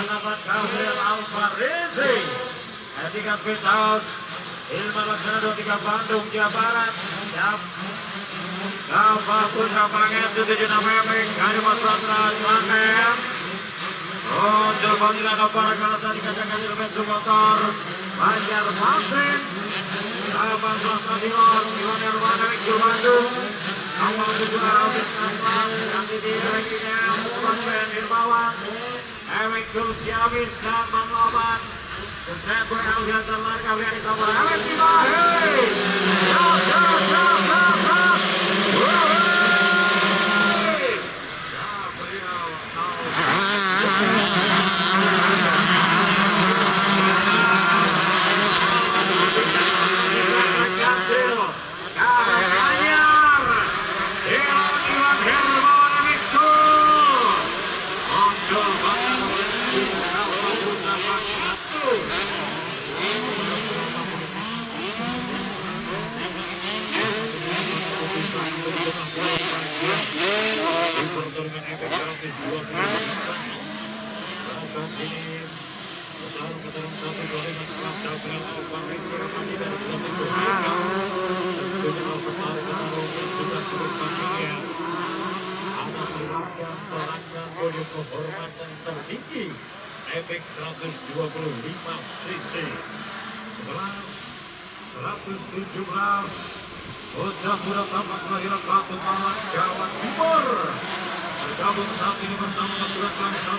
sahabat Gabriel Alvarezi. Etikat Pintas Ilma Laksana 23 Bandung, Jawa Barat. Siap. Kapal Putra Panget 76 Memek Kalimat Patra Selatan. Untuk panggilan para kalasan dikatakan di Bensu Motor Banjar Masin. Sahabat Selatan Timur Iwan Herwana Jawa Bandung. Awal kejuaraan Audit Nasional nanti di rankingnya Pasien Irbawan Emek Jul Ciamis dan Bang Loban. Keset berhasil terlar kalian di kamar Emek Tiba. Hei! Kehormatan tertinggi Epic 125 cc 117 Bocah Muda Tapak Kelahiran Batu Malang Jawa Timur bergabung saat ini bersama pasukan bangsa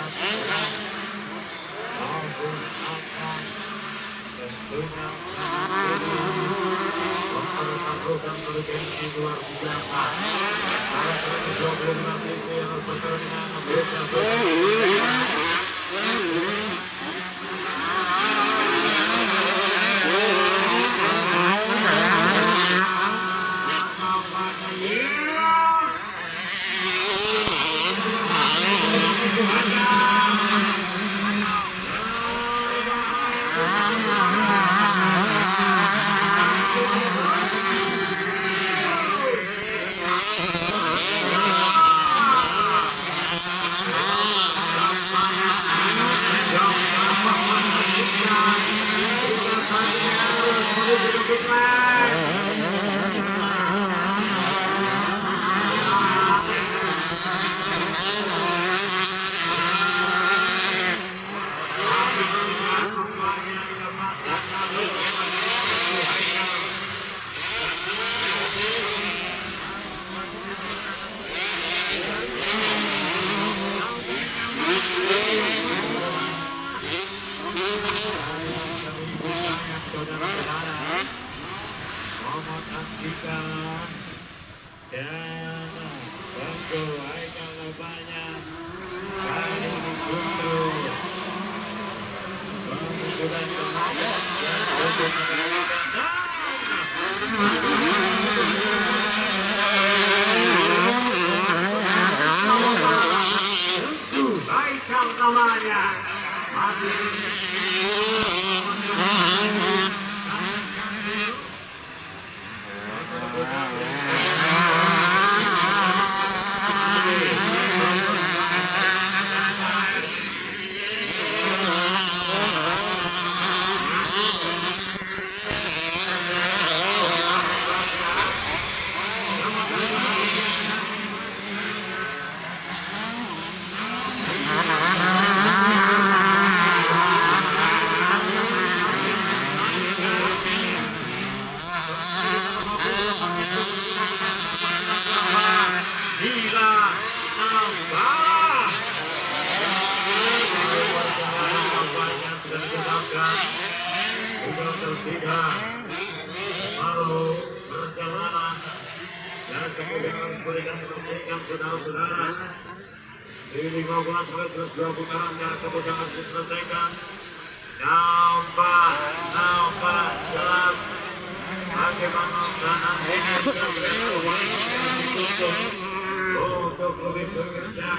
tentunya mempertaruhkan bergengsi luar biasa. Para 125 cc yang berpertandingan memberikan saudara-saudara di 15 menit terus 2 putaran yang kemudian harus diselesaikan. Nampak jelas bagaimana kanan ini untuk lebih bekerja.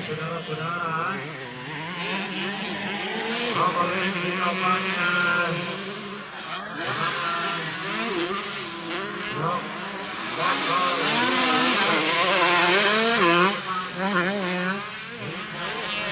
Saudara-saudara, boleh siapanya? Selamat.